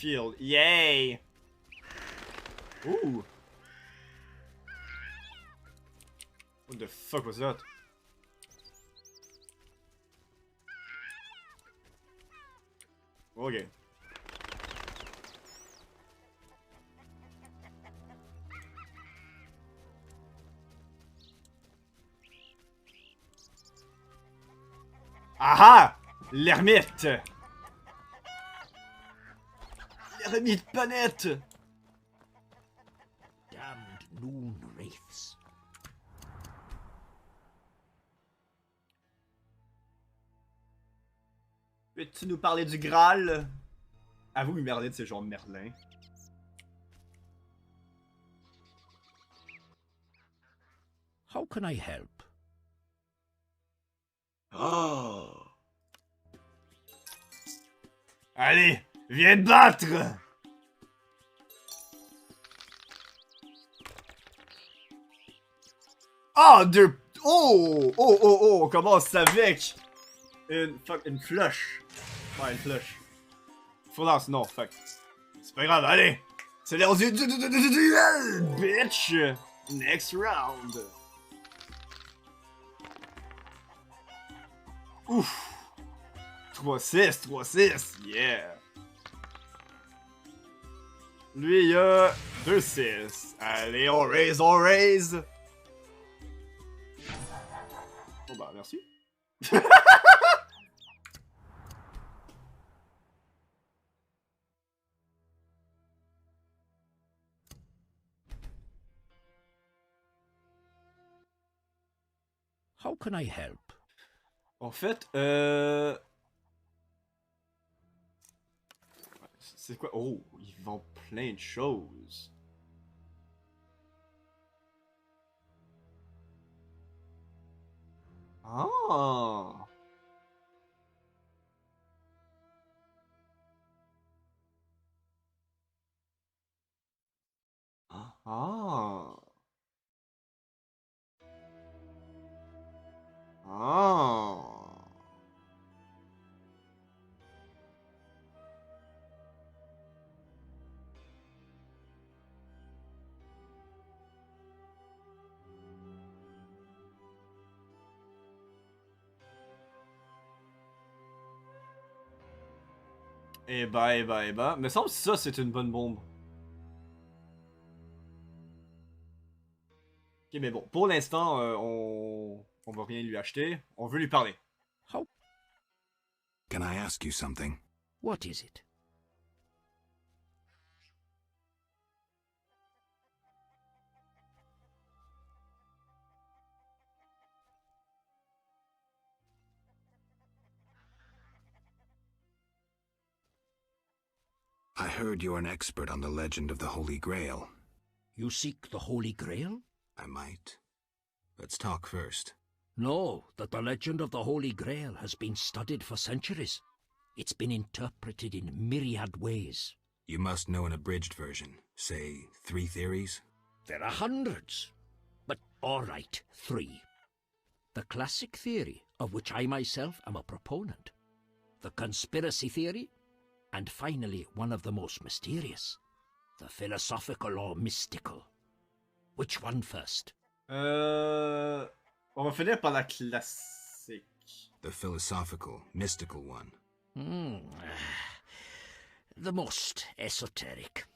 field. Yay! Ooh! What the fuck was that? Okay. Aha! L'ermite! L'ermite panette! Damned noon wraiths. Peux-tu nous parler du Graal? Avoue, Merlin, c'est genre Merlin. How can I help? Oh! Allez, viens te battre! Ah, deux... Oh! Oh, oh, oh! On commence avec... Une flush. Ouais, une flush. Faut lance, non, fuck. C'est pas grave, allez! C'est l'air du duel, bitch! Next round! Ouf! 3-6, 3-6, yeah! Lui, il a 2-6. Allez, on raise, on raise! Oh bah, merci. How can I help? En fait, c'est quoi? Oh, ils vendent plein de choses. Ah! Ah! Ah! Eh bah, eh bah, eh bah. Me semble que ça, c'est une bonne bombe. Ok, mais bon, pour l'instant, on va rien lui acheter. On veut lui parler. How? Can I ask you something? What is it? I heard you're an expert on the legend of the Holy Grail. You seek the Holy Grail? I might. Let's talk first. Know that the legend of the Holy Grail has been studied for centuries. It's been interpreted in myriad ways. You must know an abridged version. Say, 3 theories? There are hundreds. But all right, 3. The classic theory, of which I myself am a proponent. The conspiracy theory. And finally, one of the most mysterious. The philosophical or mystical. Which one first? On va finir par la classique. The philosophical, mystical one. The most esoteric.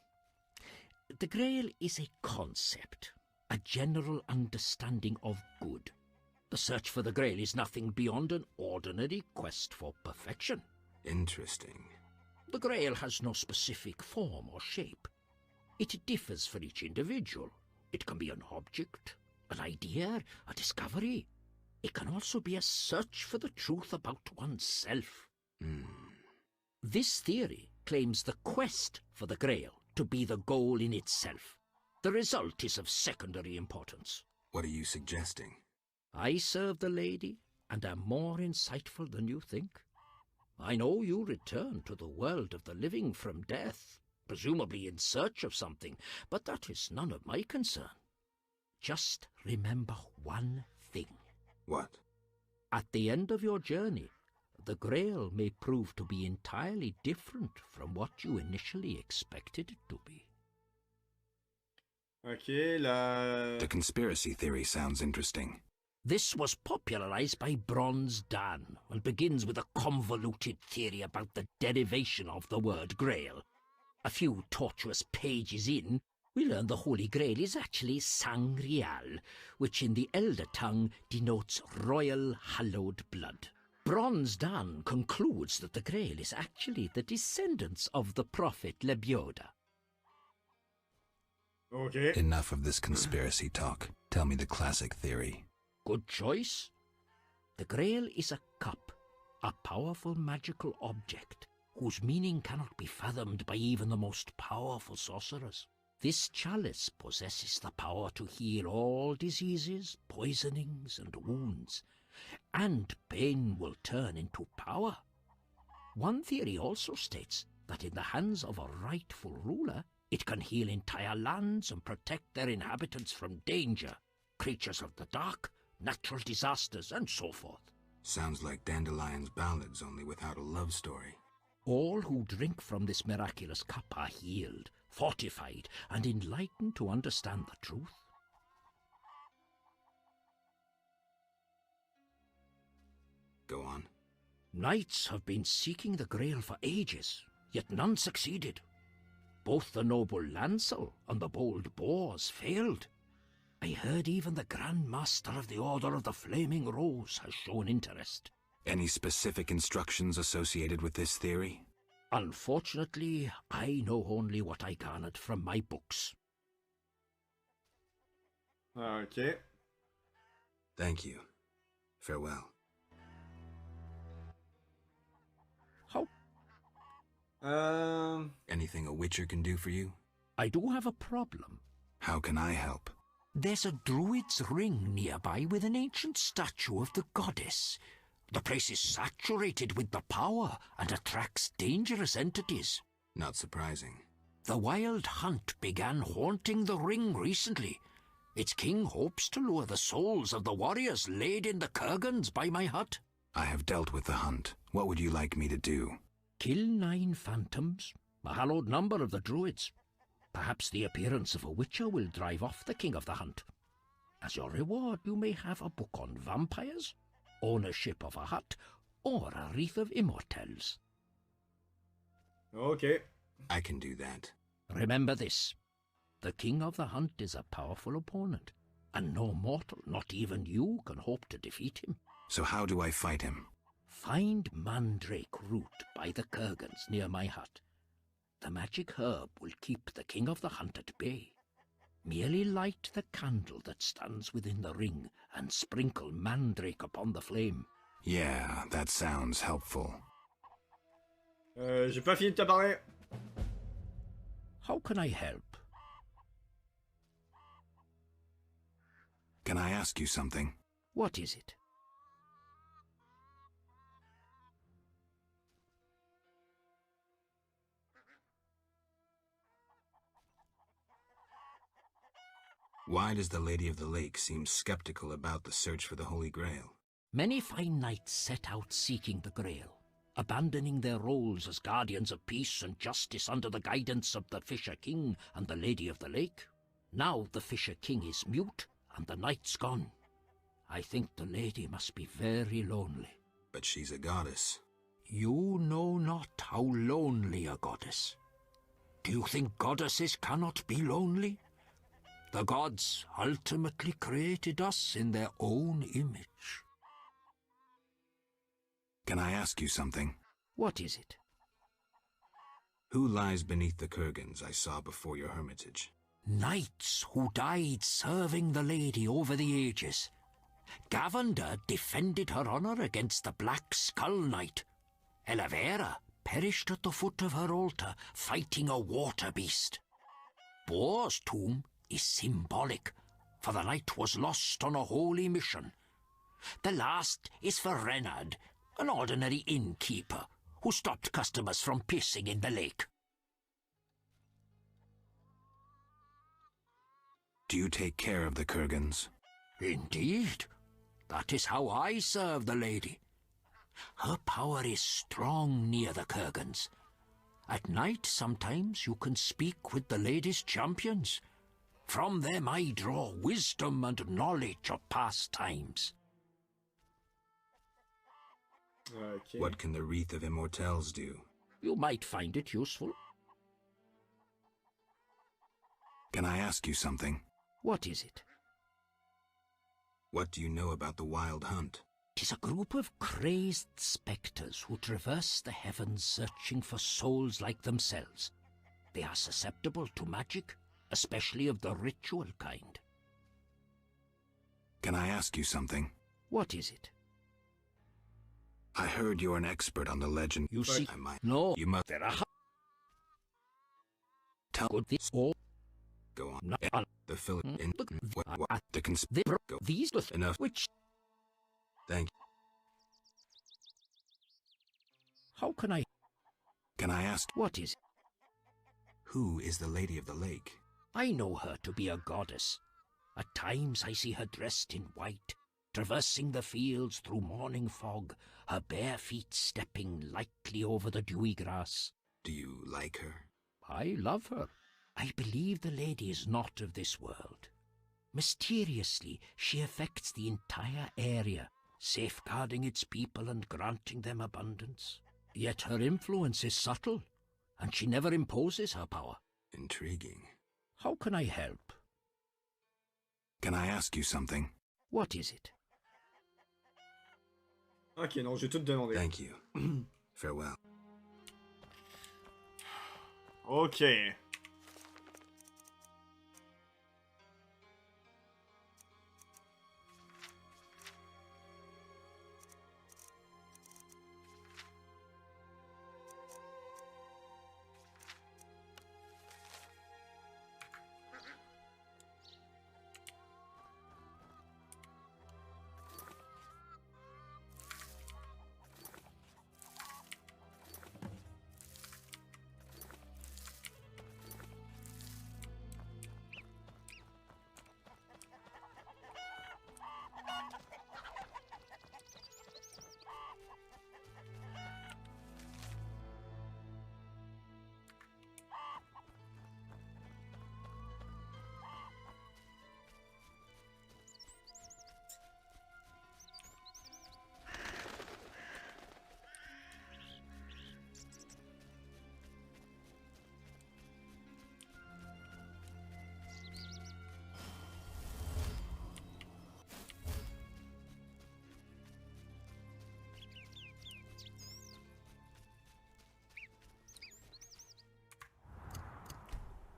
The Grail is a concept, a general understanding of good. The search for the Grail is nothing beyond an ordinary quest for perfection. Interesting. The Grail has no specific form or shape. It differs for each individual. It can be an object, an idea, a discovery. It can also be a search for the truth about oneself. This theory claims the quest for the Grail to be the goal in itself. The result is of secondary importance. What are you suggesting? I serve the lady and am more insightful than you think. I know you return to the world of the living from death, presumably in search of something, but that is none of my concern. Just remember one thing. What? At the end of your journey, the Grail may prove to be entirely different from what you initially expected it to be. Ok, The conspiracy theory sounds interesting. This was popularized by Bronze Dan and begins with a convoluted theory about the derivation of the word Grail. A few tortuous pages in, we learn the Holy Grail is actually Sangreal, which in the Elder tongue denotes royal hallowed blood. Bronze Dan concludes that the Grail is actually the descendants of the prophet Lebioda. ok. Enough of this conspiracy talk. Tell me the classic theory. Good choice. The Grail is a cup, a powerful magical object, whose meaning cannot be fathomed by even the most powerful sorcerers. This chalice possesses the power to heal all diseases, poisonings, and wounds, and pain will turn into power. One theory also states that in the hands of a rightful ruler, it can heal entire lands and protect their inhabitants from danger, creatures of the dark, natural disasters, and so forth. Sounds like Dandelion's ballads, only without a love story. All who drink from this miraculous cup are healed, fortified, and enlightened to understand the truth. Go on. Knights have been seeking the Grail for ages, yet none succeeded. Both the noble Lancel and the bold Boars failed. I heard even the Grand Master of the Order of the Flaming Rose has shown interest. Any specific instructions associated with this theory? Unfortunately, I know only what I garnered from my books. Ok. Thank you. Farewell. How? Anything a Witcher can do for you? I do have a problem. How can I help? There's a druid's ring nearby with an ancient statue of the goddess. The place is saturated with the power and attracts dangerous entities. Not surprising. The Wild Hunt began haunting the ring recently. Its king hopes to lure the souls of the warriors laid in the kurgans by my hut. I have dealt with the hunt. What would you like me to do? Kill 9 phantoms, a hallowed number of the druids. Perhaps the appearance of a Witcher will drive off the king of the hunt. As your reward, you may have a book on vampires, ownership of a hut, or a wreath of immortelles. Ok. I can do that. Remember this. The king of the hunt is a powerful opponent, and no mortal, not even you, can hope to defeat him. So how do I fight him? Find mandrake root by the kurgans near my hut. The magic herb will keep the king of the hunt at bay. Merely light the candle that stands within the ring and sprinkle mandrake upon the flame. Yeah, that sounds helpful. J'ai pas fini de te parler. How can I help? Can I ask you something? What is it? Why does the Lady of the Lake seem skeptical about the search for the Holy Grail? Many fine knights set out seeking the Grail, abandoning their roles as guardians of peace and justice under the guidance of the Fisher King and the Lady of the Lake. Now the Fisher King is mute and the knight's gone. I think the lady must be very lonely. But she's a goddess. You know not how lonely a goddess. Do you think goddesses cannot be lonely? The gods ultimately created us in their own image. Can I ask you something? What is it? Who lies beneath the kurgans I saw before your hermitage? Knights who died serving the lady over the ages. Gavander defended her honor against the Black Skull Knight. Elavera perished at the foot of her altar fighting a water beast. Boar's tomb is symbolic, for the knight was lost on a holy mission. The last is for Reynard, an ordinary innkeeper who stopped customers from pissing in the lake. Do you take care of the kurgans? Indeed. That is how I serve the lady. Her power is strong near the Kurgans. At night, sometimes, you can speak with the ladies' champions. From them I draw wisdom and knowledge of past times. Ok. What can the Wreath of Immortelles do? You might find it useful. Can I ask you something? What is it? What do you know about the Wild Hunt? It is a group of crazed spectres who traverse the heavens searching for souls like themselves. They are susceptible to magic, especially of the ritual kind. Can I ask you something? What is it? I heard you're an expert on the legend. You see, I might. no, You must there are tell good this all. Go on. Not The fill in the the go. these Enough. which. Thank you. How can I? Can I ask What is it? who is the Lady of the Lake? I know her to be a goddess. At times I see her dressed in white, traversing the fields through morning fog, her bare feet stepping lightly over the dewy grass. Do you like her? I love her. I believe the lady is not of this world. Mysteriously, she affects the entire area, safeguarding its people and granting them abundance. Yet her influence is subtle, and she never imposes her power. Intriguing. How can I help? Can I ask you something? What is it? Ok, non, j'ai tout demandé. Thank you. Farewell. Ok.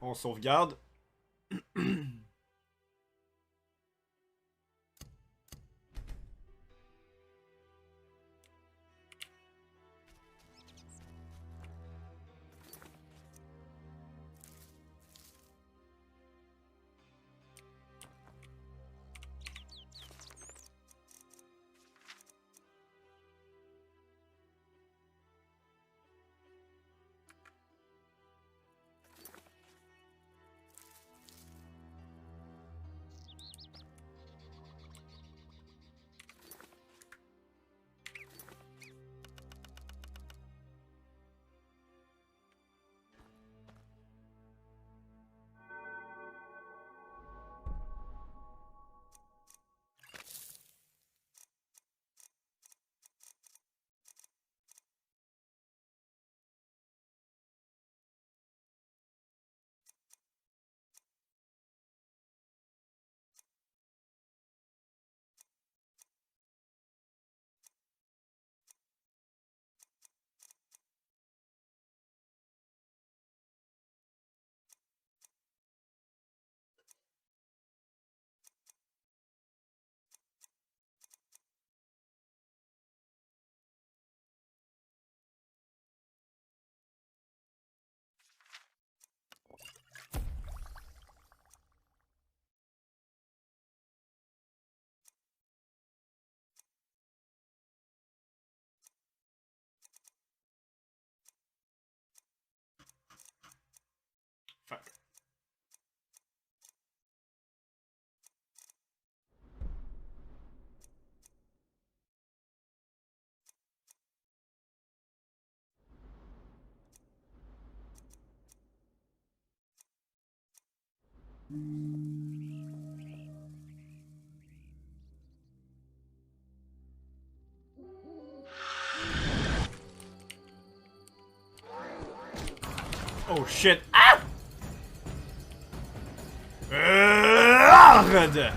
On sauvegarde. Oh shit! Ah! Arrête!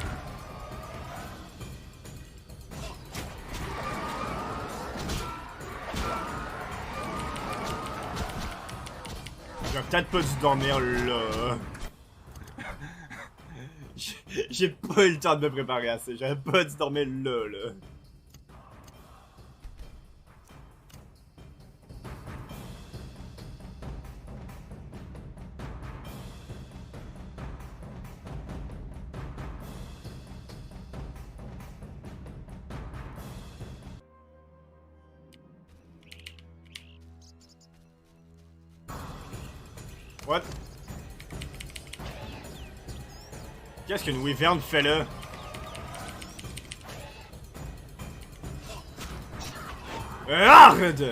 J'aurais peut-être pas dû dormir là. J'ai pas eu le temps de me préparer assez. J'aurais pas dû dormir là. What? Qu'est-ce qu'une wyvern fait là? Arrête!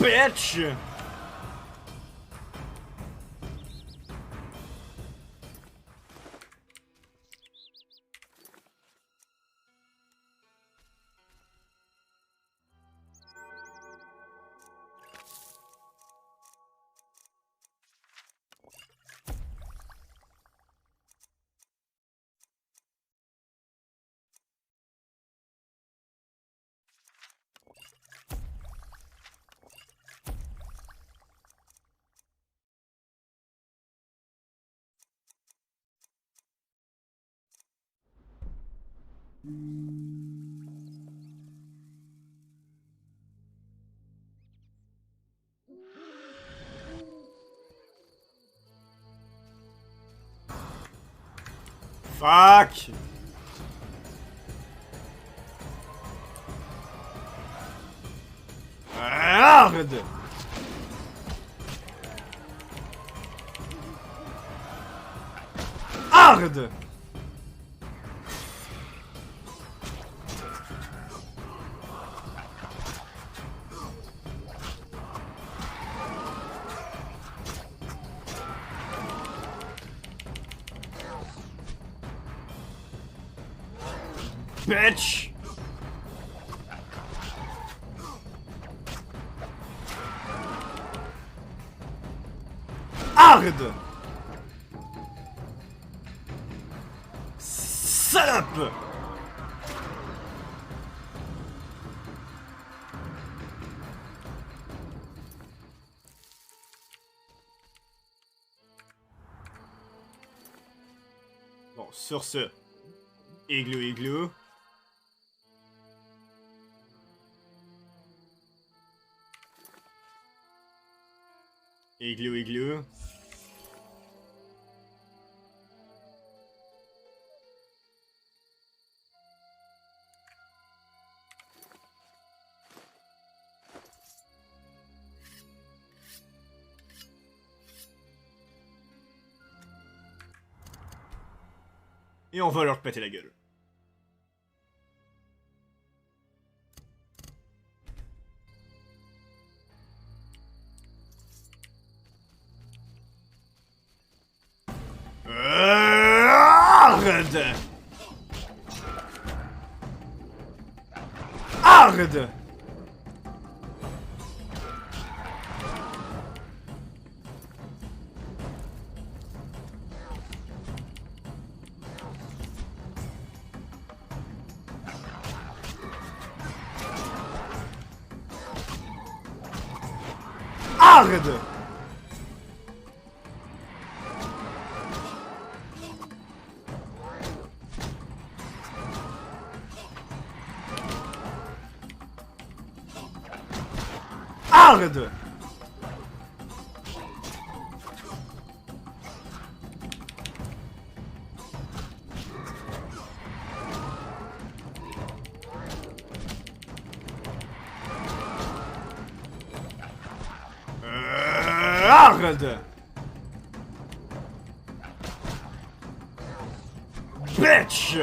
Bitch! Fuck! Arrête! Arrête! Bitch! Arrête! Salope! Bon, sur ce, igloo. Igloo. Et on va leur péter la gueule. Arrête! Arrête! Arrête! Arrête! Arrête! Bitch!